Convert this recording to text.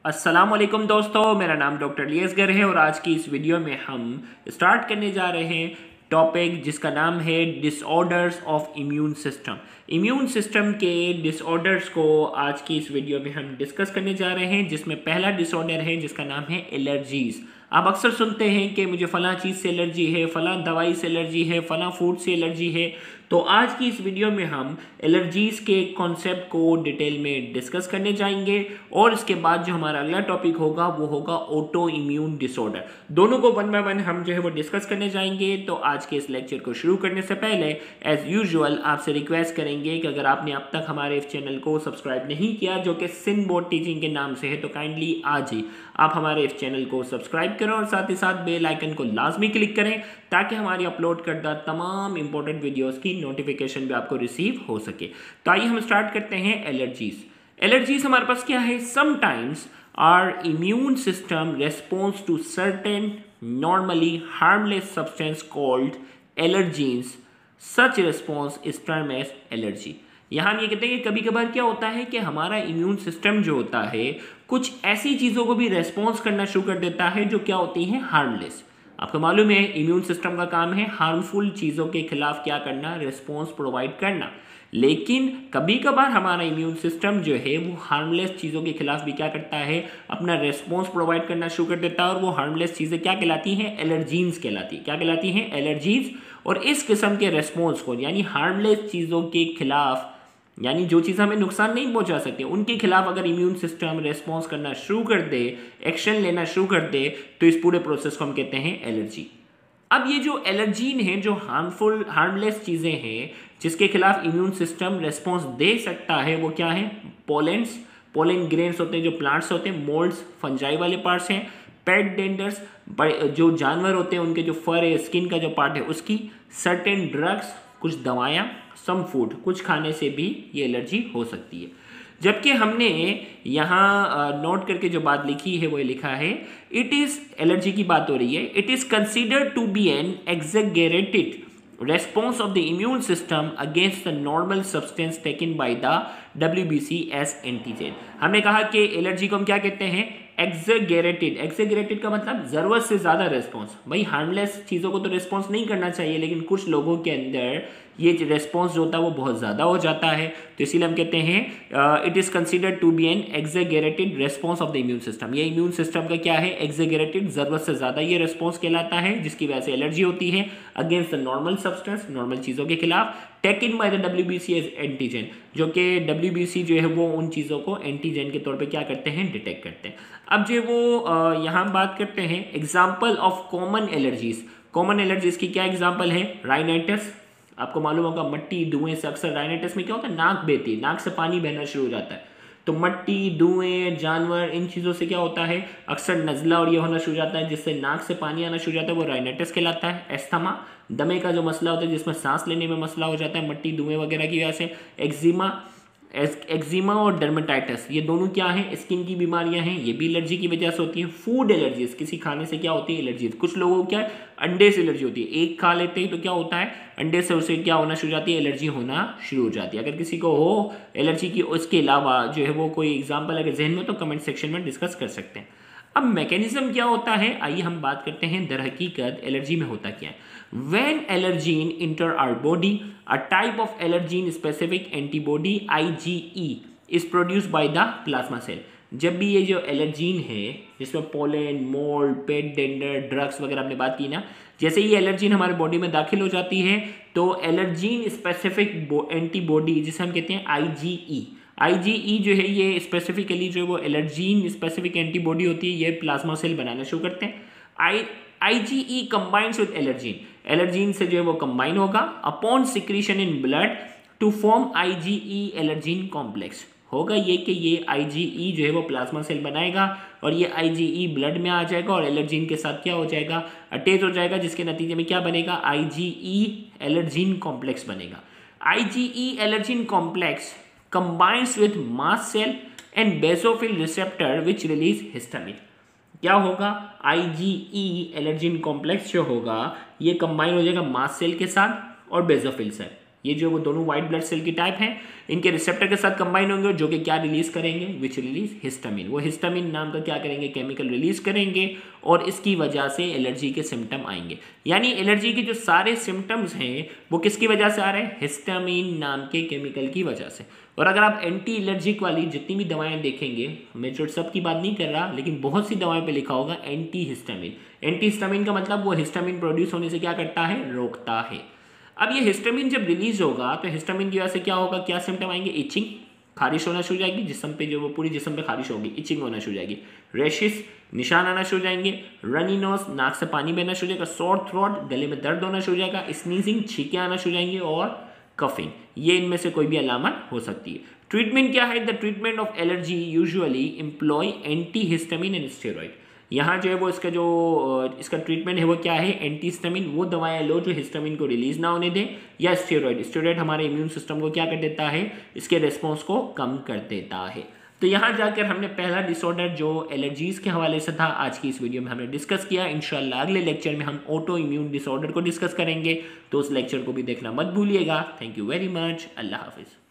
अस्सलाम वालेकुम दोस्तों, मेरा नाम डॉक्टर लियसगर है और आज की इस वीडियो में हम स्टार्ट करने जा रहे हैं टॉपिक जिसका नाम है disorders of immune system. Immune system के डिसऑर्डर्स को आज की इस वीडियो में हम डिस्कस करने जा रहे हैं, जिसमें पहला डिसऑर्डर है जिसका नाम है एलर्जीज़। आप अक्सर सुनते हैं कि मुझे फ़लाँ चीज़ से एलर्जी है, फ़लाँ दवाई से एलर्जी है, फ़लाँ फूड से एलर्जी है। तो आज की इस वीडियो में हम एलर्जीज़ के कॉन्सेप्ट को डिटेल में डिस्कस करने जाएंगे और इसके बाद जो हमारा अगला टॉपिक होगा वो होगा ऑटो इम्यून डिसऑर्डर। दोनों को वन बाय वन हम जो है वो डिस्कस करने जाएंगे। तो आज के इस लेक्चर को शुरू करने से पहले एज़ यूजुअल आपसे रिक्वेस्ट करेंगे कि अगर आपने अब तक हमारे इस चैनल को सब्सक्राइब नहीं किया, जो कि सिंध बोर्ड टीचिंग के नाम से है, तो काइंडली आज ही आप हमारे इस चैनल को सब्सक्राइब करें और साथ ही साथ बेल आइकन को लाजमी क्लिक करें ताकि हमारी अपलोड करदा तमाम इंपॉर्टेंट वीडियोस की नोटिफिकेशन भी आपको रिसीव हो सके। तो आइए हम स्टार्ट करते हैं एलर्जीज। एलर्जीज हमारे पास क्या है? Sometimes are immune system response to certain normally harmless substance called allergens. Such response is term as allergy. यहाँ हम ये कहते हैं कि कभी कभार क्या होता है कि हमारा इम्यून सिस्टम जो होता है कुछ ऐसी चीज़ों को भी रेस्पॉन्स करना शुरू कर देता है जो क्या होती हैं? हार्मलेस। आपको मालूम है इम्यून सिस्टम का काम है हार्मफुल चीज़ों के खिलाफ क्या करना? रिस्पॉन्स प्रोवाइड करना। लेकिन कभी कभार हमारा इम्यून सिस्टम जो है वो हार्मलेस चीज़ों के खिलाफ भी क्या करता है? अपना रिस्पॉन्स प्रोवाइड करना शुरू कर देता है। और वो हार्मलेस चीज़ें क्या कहलाती हैं? एलर्जीन्स कहलाती है। क्या कहलाती हैं? एलर्जीज। और इस किस्म के रिस्पॉन्स को यानी हार्मलेस चीज़ों के खिलाफ, यानी जो चीज़ हमें नुकसान नहीं पहुंचा सकती, उनके खिलाफ अगर इम्यून सिस्टम रेस्पॉन्स करना शुरू कर दे, एक्शन लेना शुरू कर दे, तो इस पूरे प्रोसेस को हम कहते हैं एलर्जी। अब ये जो एलर्जीन है, जो हार्मलेस चीज़ें हैं जिसके खिलाफ इम्यून सिस्टम रेस्पॉन्स दे सकता है, वो क्या है? पोलेंस, पोलन ग्रेन्स होते हैं जो प्लांट्स होते हैं, मोल्ड्स फंजाई वाले पार्ट्स हैं, पेट डेंडर्स जो जानवर होते हैं उनके जो फर है, स्किन का जो पार्ट है उसकी, सर्टेन ड्रग्स कुछ दवायाँ, सम फूड कुछ खाने से भी ये एलर्जी हो सकती है। जबकि हमने यहाँ नोट करके जो बात लिखी है वो लिखा है, इट इज़, एलर्जी की बात हो रही है, it is considered to be an exaggerated response of the immune system against the normal substance taken by the WBC as antigen। हमने कहा कि एलर्जी को हम क्या कहते हैं? एक्सेगरेटेड। एक्सेगरेटेड का मतलब ज़रूरत से ज़्यादा रिस्पॉन्स। भाई हार्मलेस चीज़ों को तो रिस्पॉन्स नहीं करना चाहिए, लेकिन कुछ लोगों के अंदर ये रिस्पॉन्स जो होता है वो बहुत ज़्यादा हो जाता है, तो इसीलिए हम कहते हैं it is considered to be an exaggerated response of the immune system. ये इम्यून सिस्टम का क्या है? एक्सेगरेटेड, ज़रूरत से ज़्यादा ये रिस्पॉन्स कहलाता है, जिसकी वजह से एलर्जी होती है against the normal substance, normal चीज़ों के खिलाफ, taken by the WBC as antigen, जो कि WBC जो है वो उन चीज़ों को एंटीजन के तौर पे क्या करते हैं? डिटेक्ट करते हैं। अब जो वो यहाँ बात करते हैं example of common allergies. Common allergies की क्या एग्जाम्पल है? राइनाइटिस। आपको मालूम होगा मट्टी धुएं से अक्सर राइनाइटिस में क्या होता है? नाक बहती है, नाक से पानी बहना शुरू हो जाता है। तो मट्टी, धुएं, जानवर, इन चीज़ों से क्या होता है? अक्सर नज़ला और ये होना शुरू हो जाता है, जिससे नाक से पानी आना शुरू हो जाता है, वो राइनाइटिस कहलाता है। एस्थमा, दमे का जो मसला होता है जिसमें सांस लेने में मसला हो जाता है मट्टी धुएं वगैरह की वजह से। एक्जिमा और डर्मेटाइटिस, ये दोनों क्या हैं? स्किन की बीमारियां हैं, ये भी एलर्जी की वजह से होती हैं। फूड एलर्जीज, किसी खाने से क्या होती है? एलर्जीज। कुछ लोगों को क्या है? अंडे से एलर्जी होती है। एक खा लेते हैं तो क्या होता है? अंडे से उसे क्या होना शुरू हो जाती है? एलर्जी होना शुरू हो जाती है। अगर किसी को हो एलर्जी की, उसके अलावा जो है वो कोई एग्जाम्पल अगर जहन में तो कमेंट सेक्शन में डिस्कस कर सकते हैं। अब मैकेनिज्म क्या होता है, आइए हम बात करते हैं दर हकीकत एलर्जी में होता क्या है। When allergen enter our body, a type of allergen specific antibody IgE is produced by the plasma cell। जब भी ये जो एलर्जीन है जिसमें पोलन, मोल्ड, पेट डेंडर, ड्रग्स वगैरह हमने बात की ना, जैसे ये एलर्जीन हमारे बॉडी में दाखिल हो जाती है तो एलर्जीन स्पेसिफिक एंटीबॉडी जिसे हम कहते हैं IgE जो है, ये स्पेसिफिकली जो वो एलर्जीन स्पेसिफिक एंटीबॉडी होती है, ये प्लाज्मा सेल बनाना शुरू करते हैं। IgE कंबाइंस विद एलर्जीन से जो है वो कंबाइन होगा upon secretion in blood to form IgE allergen complex. होगा ये कि ये IgE जो है वो प्लाज्मा सेल बनाएगा और ये IgE ब्लड में आ जाएगा और एलर्जीन के साथ क्या हो जाएगा? अटैच हो जाएगा, जिसके नतीजे में क्या बनेगा? IgE एलर्जीन कॉम्प्लेक्स बनेगा। IgE allergen complex combines with mast cell and basophil receptor which release histamine। क्या होगा? IgE एलर्जीन कॉम्प्लेक्स जो होगा ये कंबाइन हो जाएगा मास्ट सेल के साथ और बेसोफिल सेल। ये जो वो दोनों व्हाइट ब्लड सेल की टाइप हैं, इनके रिसेप्टर के साथ कंबाइन होंगे जो कि क्या रिलीज करेंगे, विच रिलीज हिस्टामिन। वो हिस्टामिन नाम का क्या करेंगे, केमिकल रिलीज करेंगे और इसकी वजह से एलर्जी के सिम्टम आएंगे। यानी एलर्जी के जो सारे सिम्टम्स हैं वो किसकी वजह से आ रहे हैं, हिस्टामिन नाम के केमिकल की वजह से। और अगर आप एंटी एलर्जिक वाली जितनी भी दवाएं देखेंगे, मैं जो सब की बात नहीं कर रहा, लेकिन बहुत सी दवाएं पे लिखा होगा एंटी हिस्टामिन। एंटी हिस्टामिन का मतलब वो हिस्टामिन प्रोड्यूस होने से क्या करता है, रोकता है। अब ये हिस्टामिन जब रिलीज होगा तो हिस्टामिन की वजह से क्या होगा, क्या सिम्टम आएंगे, इचिंग, खारिश होना शुरू हो जाएगी जिस्म पे, जो वो पूरी जिस्म पे खारिश होगी, इचिंग होना शुरू हो जाएगी, रैशेस, निशान आना शुरू हो जाएंगे, रनी नोज, नाक से पानी बहना शुरू हो जाएगा, सॉर थ्रोट, गले में दर्द होना शुरू हो जाएगा, स्नीजिंग, छींकें आना शुरू हो जाएंगी और कफिंग। ये इनमें से कोई भी अलामत हो सकती है। ट्रीटमेंट क्या है, the treatment of allergy usually employ antihistamine and steroid. यहाँ जो है वो इसका ट्रीटमेंट है वो क्या है, एंटी हिस्टामिन, वो दवाएं लो जो हिस्टामिन को रिलीज ना होने दें, या स्टेरॉइड। स्टेरॉइड हमारे इम्यून सिस्टम को क्या कर देता है, इसके रेस्पॉन्स को कम कर देता है। तो यहाँ जाकर हमने पहला डिसऑर्डर जो एलर्जीज के हवाले से था आज की इस वीडियो में हमने डिस्कस किया। इंशाल्लाह अगले लेक्चर में हम ऑटो इम्यून डिसऑर्डर को डिस्कस करेंगे, तो उस लेक्चर को भी देखना मत भूलिएगा। Thank you very much. अल्लाह हाफिज़।